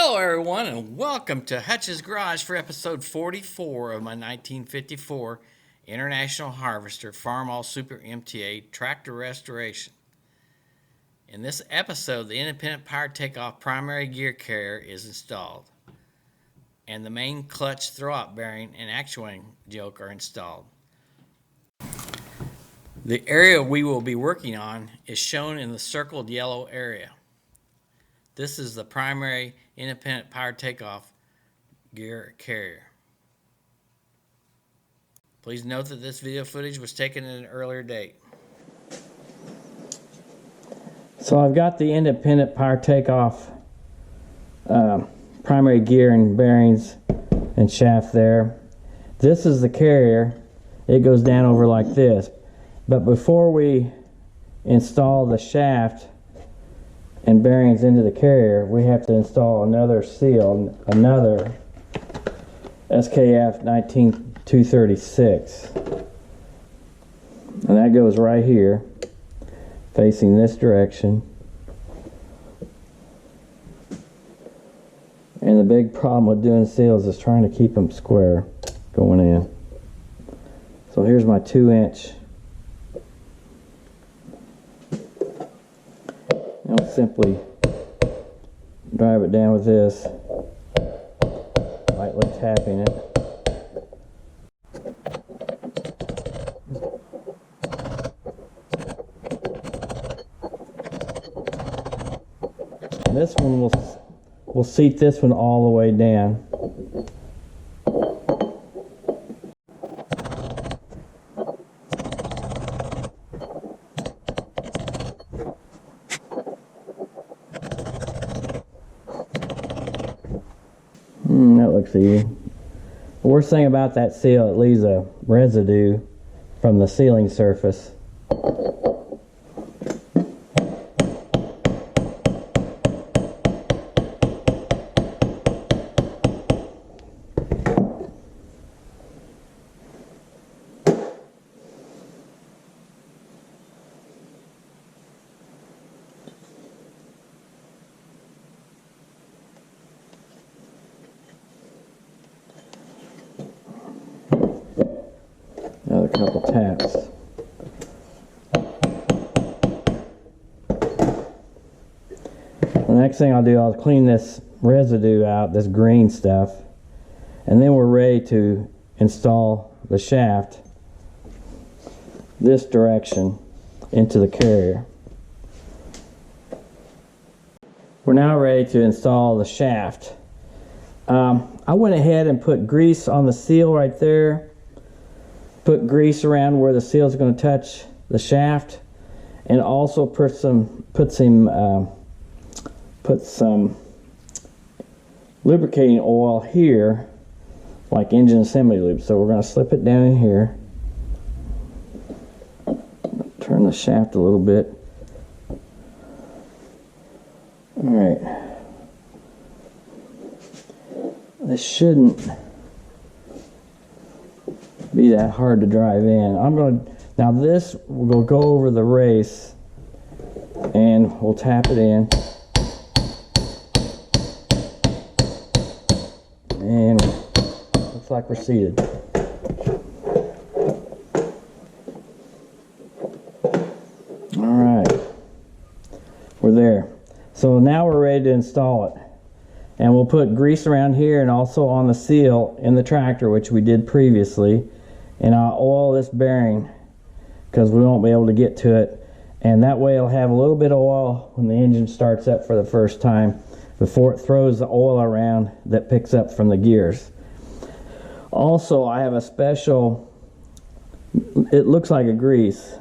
Hello everyone and welcome to Hutch's Garage for episode 44 of my 1954 International Harvester Farmall Super MTA tractor restoration. In this episode, the independent power takeoff primary gear carrier is installed and the main clutch throw-out bearing and actuating yoke are installed. The area we will be working on is shown in the circled yellow area. This is the primary independent power takeoff gear carrier. Please note that this video footage was taken at an earlier date. So I've got the independent power takeoff primary gear and bearings and shaft there. This is the carrier. It goes down over like this. But before we install the shaft and bearings into the carrier, we have to install another seal, another SKF 19236, and that goes right here facing this direction. And the big problem with doing seals is trying to keep them square going in. So here's my 2-inch. I'll simply drive it down with this, lightly tapping it. And this one we'll seat this one all the way down. That looks easy. The worst thing about that seal, it leaves a residue from the sealing surface. Another couple taps. The next thing I'll do, I'll clean this residue out, this green stuff, and then we're ready to install the shaft this direction into the carrier. We're now ready to install the shaft. I went ahead and put grease on the seal right there. Put grease around where the seal is going to touch the shaft, and also put some lubricating oil here, like engine assembly lube. So we're going to slip it down in here. Turn the shaft a little bit. All right. This shouldn't be that hard to drive in. Now this will go over the race and we'll tap it in, and looks like we're seated. Alright, we're there. So now we're ready to install it, and we'll put grease around here and also on the seal in the tractor, which we did previously. And I'll oil this bearing because we won't be able to get to it, and that way it'll have a little bit of oil when the engine starts up for the first time before it throws the oil around that picks up from the gears. Also, I have a special, it looks like a grease,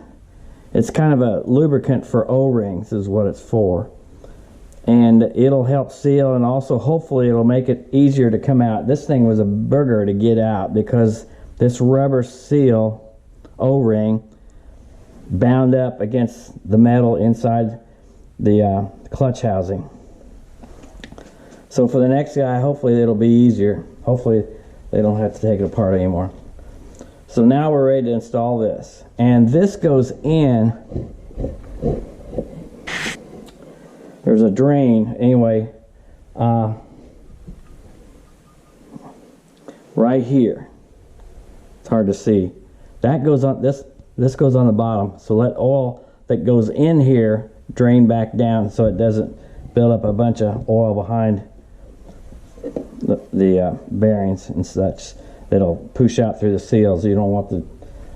it's kind of a lubricant for O-rings is what it's for, and it'll help seal, and also hopefully it'll make it easier to come out. This thing was a burger to get out because this rubber seal O-ring bound up against the metal inside the clutch housing. So for the next guy, hopefully it'll be easier. Hopefully they don't have to take it apart anymore. So now we're ready to install this. And this goes in, there's a drain anyway. right here. It's hard to see. That goes on, this goes on the bottom. So let oil that goes in here drain back down so it doesn't build up a bunch of oil behind the bearings and such. That'll push out through the seals. You don't want to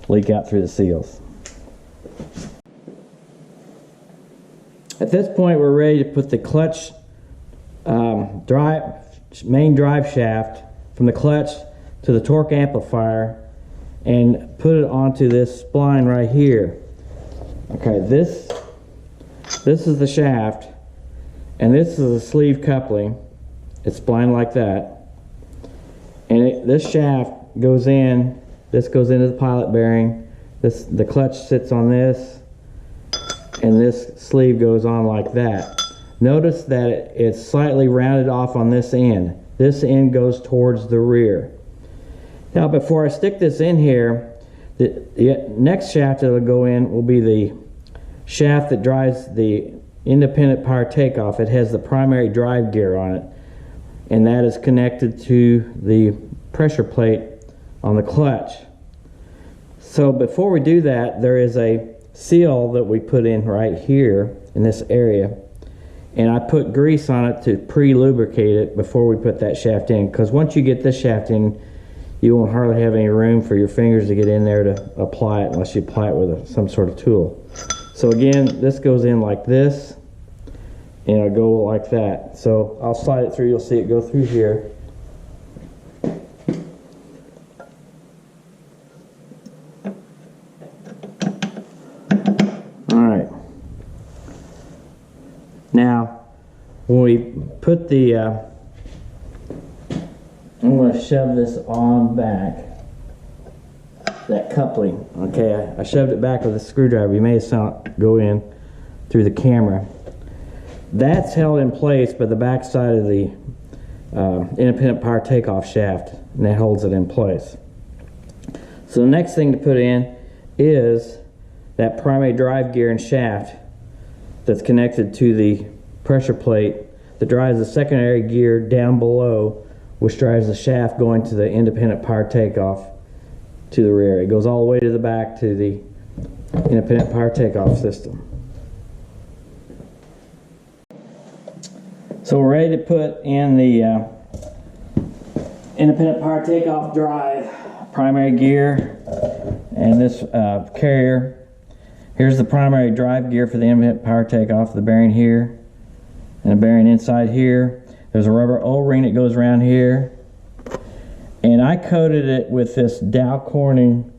leak out through the seals. At this point, we're ready to put the clutch main drive shaft from the clutch to the torque amplifier and put it onto this spline right here. Okay, this is the shaft, and this is a sleeve coupling. It's splined like that, and this shaft goes in. This goes into the pilot bearing. The clutch sits on this, and this sleeve goes on like that. Notice that it's slightly rounded off on this end. This end goes towards the rear. Now, before I stick this in here, the next shaft that will go in will be the shaft that drives the independent power takeoff. It has the primary drive gear on it, and that is connected to the pressure plate on the clutch. So before we do that, there is a seal that we put in right here in this area, and I put grease on it to pre-lubricate it before we put that shaft in, because once you get this shaft in, you won't hardly have any room for your fingers to get in there to apply it unless you apply it with some sort of tool. So again, this goes in like this, and it'll go like that. So I'll slide it through. You'll see it go through here. Alright. Now, when we put the I'm going to shove this on back, that coupling. Okay, I shoved it back with a screwdriver. You may have saw it go in through the camera. That's held in place by the back side of the independent power takeoff shaft, and that holds it in place. So the next thing to put in is that primary drive gear and shaft that's connected to the pressure plate that drives the secondary gear down below, which drives the shaft going to the independent power takeoff to the rear. It goes all the way to the back to the independent power takeoff system. So we're ready to put in the independent power takeoff drive, primary gear, and this carrier. Here's the primary drive gear for the independent power takeoff, the bearing here, and a bearing inside here. There's a rubber O-ring that goes around here, and I coated it with this Dow Corning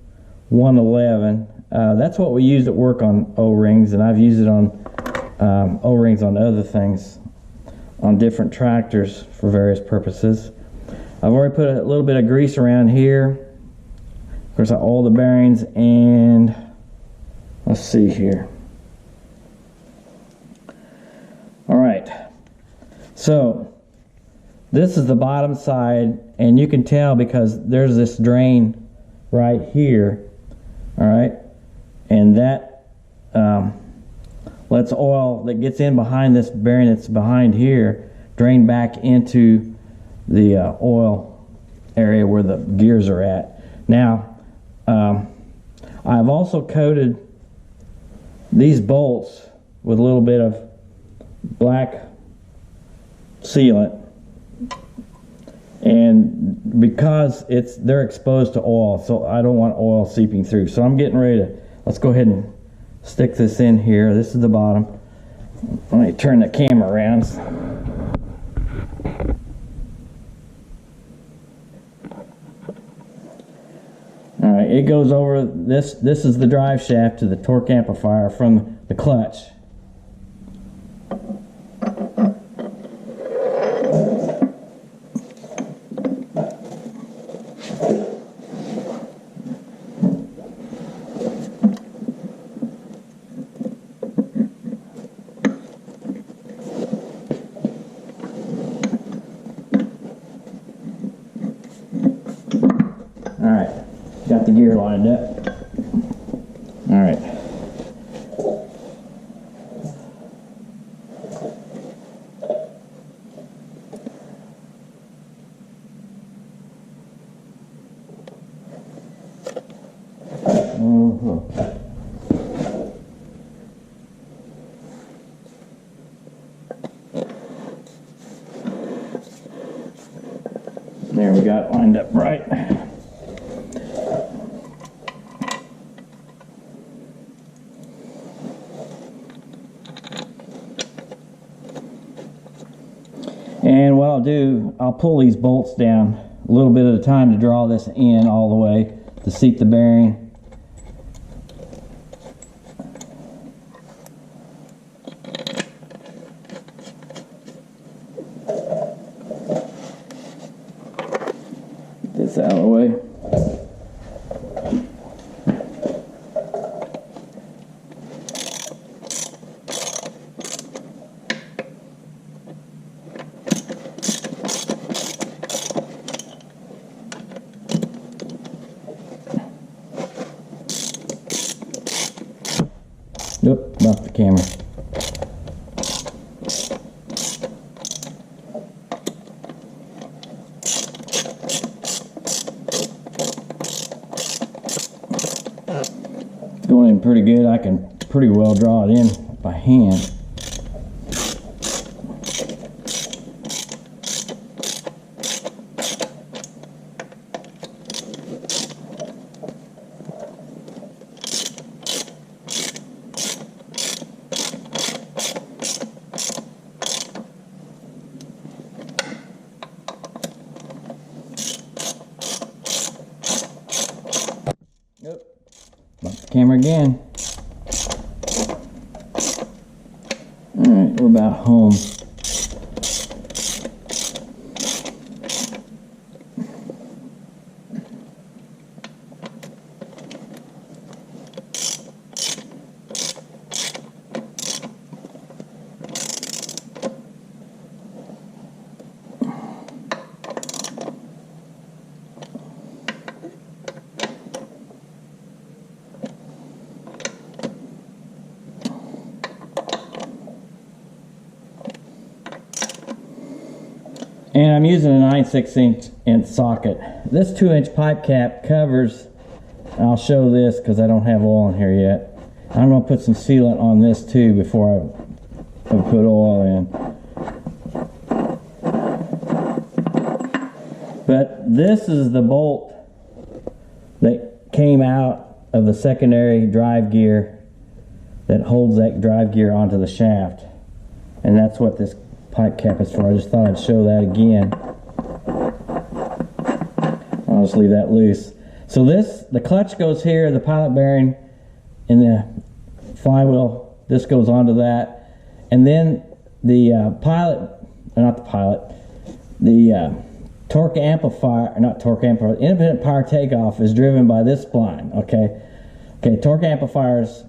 111. That's what we use at work on O-rings, and I've used it on O-rings on other things, on different tractors for various purposes. I've already put a little bit of grease around here. Of course, I oil the bearings, and let's see here. All right, so this is the bottom side, and you can tell because there's this drain right here, all right, and that lets oil that gets in behind this bearing that's behind here drain back into the oil area where the gears are at. Now, I've also coated these bolts with a little bit of black sealant, and because they're exposed to oil, so I don't want oil seeping through. So I'm getting ready to, let's go ahead and stick this in here. This is the bottom. Let me turn the camera around. All right, it goes over this. This is the drive shaft to the torque amplifier from the clutch. All right, got the gear lined up. All right. There, we got it lined up right. And what I'll do, I'll pull these bolts down a little bit at a time to draw this in all the way to seat the bearing. Get this out of the way. Nope, not the camera. It's going in pretty good. I can pretty well draw it in by hand. Nope. Bump the camera again. Alright, we're about home. And I'm using a 9/6" socket. This 2" pipe cap covers, and I'll show this because I don't have oil in here yet. I'm going to put some sealant on this too before I put oil in. But this is the bolt that came out of the secondary drive gear that holds that drive gear onto the shaft. And that's what this pipe cap is for. I just thought I'd show that again. I'll just leave that loose. So the clutch goes here, the pilot bearing and the flywheel, this goes onto that. And then the torque amplifier, independent power takeoff is driven by this spline, okay? Okay, torque amplifier is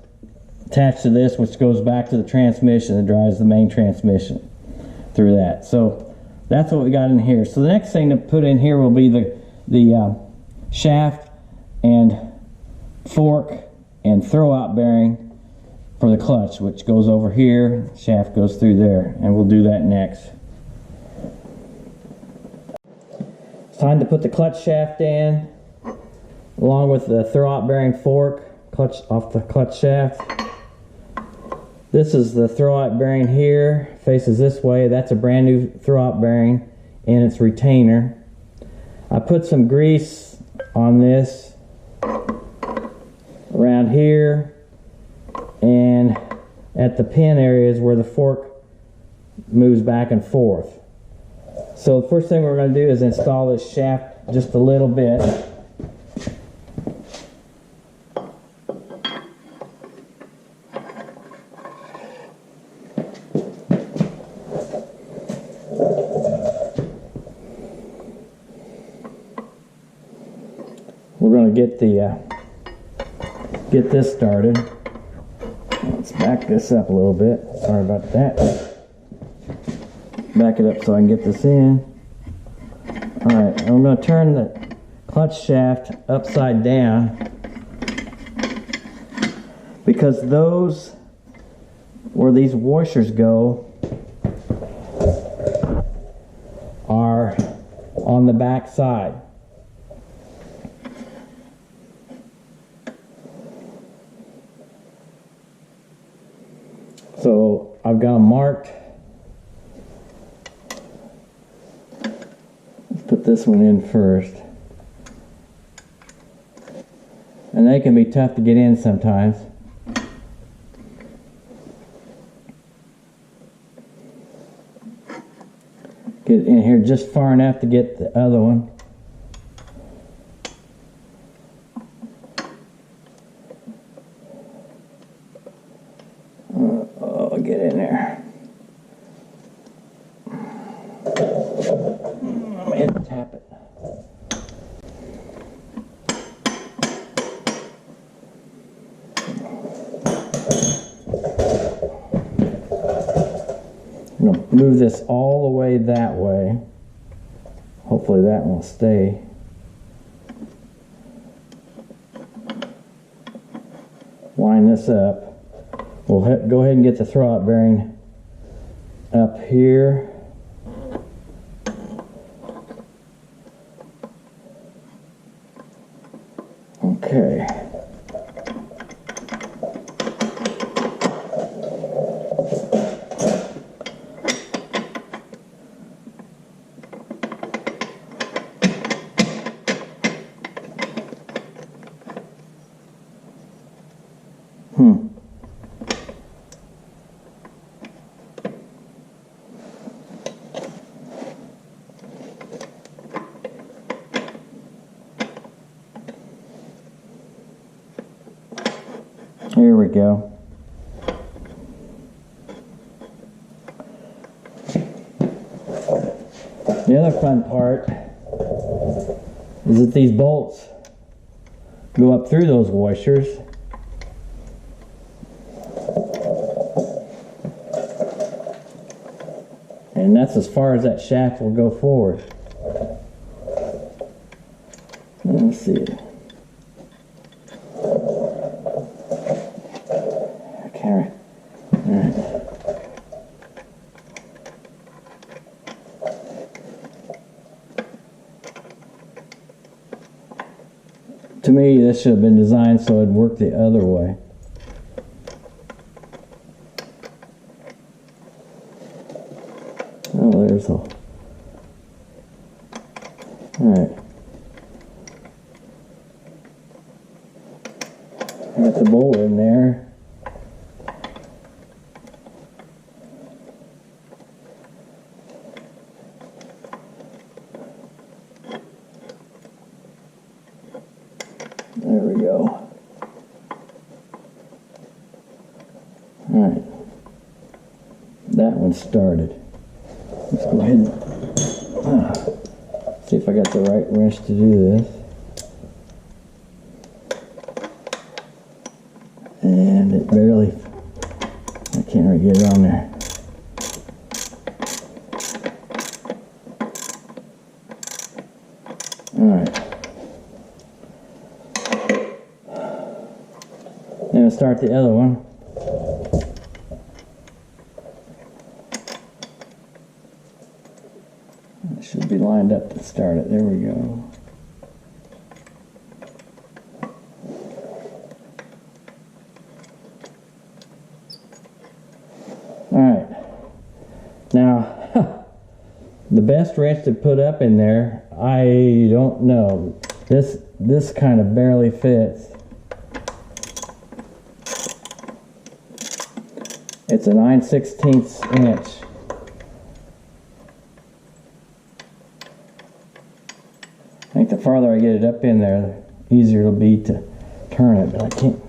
attached to this, which goes back to the transmission that drives the main transmission through that. So that's what we got in here. So the next thing to put in here will be the shaft and fork and throw out bearing for the clutch, which goes over here, shaft goes through there, and we'll do that next. It's time to put the clutch shaft in along with the throw out bearing fork clutch off the clutch shaft. This is the throw out bearing here, faces this way. That's a brand new throw out bearing and its retainer. I put some grease on this around here and at the pin areas where the fork moves back and forth. So the first thing we're going to do is install this shaft just a little bit. We're going to get this started. Let's back this up a little bit. Sorry about that. Back it up so I can get this in. Alright, I'm going to turn the clutch shaft upside down because those, where these washers go, are on the back side. So I've got them marked. Let's put put this one in first. And they can be tough to get in sometimes. Get in here just far enough to get the other one. Oh, get in there. I'm going to tap it. I'm going to move this all the way that way. Hopefully that will stay. Line this up. We'll go ahead and get the throwout bearing up here. Okay. Here we go. The other fun part is that these bolts go up through those washers. And that's as far as that shaft will go forward. Let's see. To me, this should have been designed so it'd work the other way. Oh, there's all. Alright. Got the bolt in there. There we go. Alright. That one started. Let's go ahead and see if I got the right wrench to do this. And it barely, I can't really get it on there. Alright. Then we'll start the other one. It should be lined up to start it. There we go. Alright. Now, the best wrench to put up in there, I don't know. This kind of barely fits. It's a 9/16 inch. I think the farther I get it up in there, the easier it'll be to turn it, but I can't.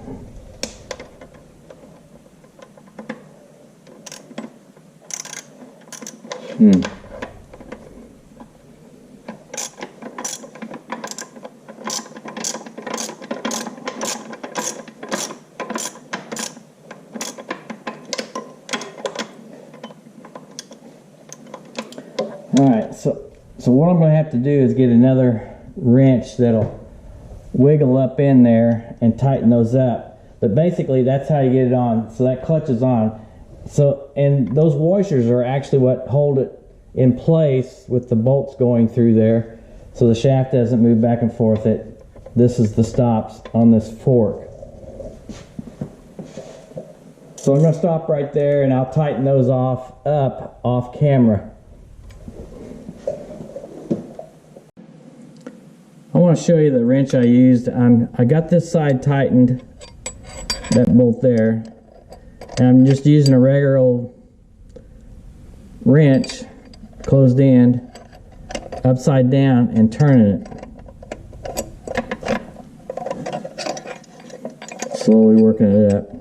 Alright, so what I'm going to have to do is get another wrench that'll wiggle up in there and tighten those up. But basically that's how you get it on. So that clutch is on. So, and those washers are actually what hold it in place with the bolts going through there. So the shaft doesn't move back and forth. This is the stops on this fork. So I'm going to stop right there and I'll tighten those off camera. I want to show you the wrench I used. I got this side tightened, that bolt there, and I'm just using a regular old wrench, closed end, upside down, and turning it. Slowly working it up.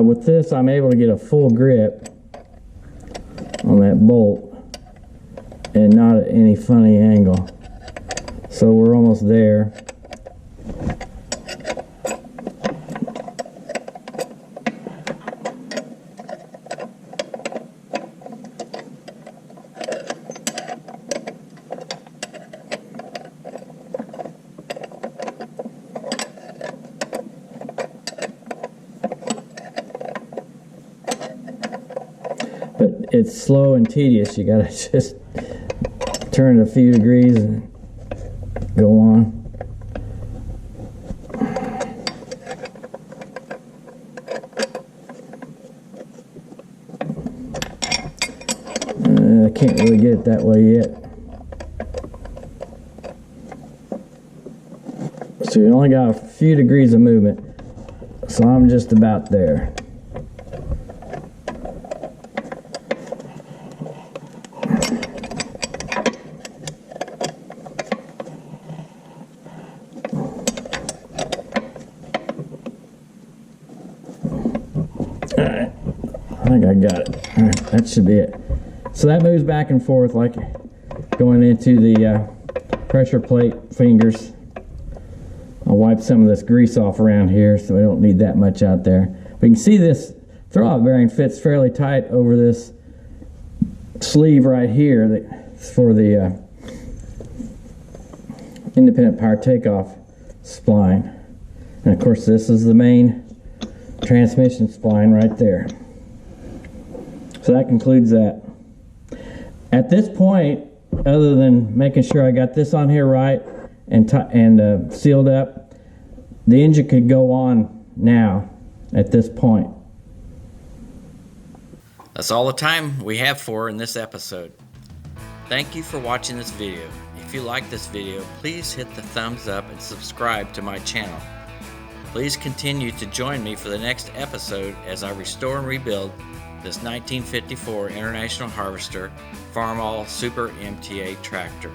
With this, I'm able to get a full grip on that bolt and not at any funny angle. So we're almost there. But it's slow and tedious. You gotta just turn it a few degrees and go on. I can't really get it that way yet. So you only got a few degrees of movement. So I'm just about there. Alright, I think I got it. Alright, that should be it. So that moves back and forth like going into the pressure plate fingers. I'll wipe some of this grease off around here so I don't need that much out there. But you can see this throwout bearing fits fairly tight over this sleeve right here that's for the independent power takeoff spline. And of course this is the main transmission spline right there. So that concludes that. At this point, other than making sure I got this on here right and sealed up, the engine could go on now at this point. That's all the time we have for in this episode. Thank you for watching this video. If you like this video, please hit the thumbs up and subscribe to my channel. Please continue to join me for the next episode as I restore and rebuild this 1954 International Harvester Farmall Super MTA tractor.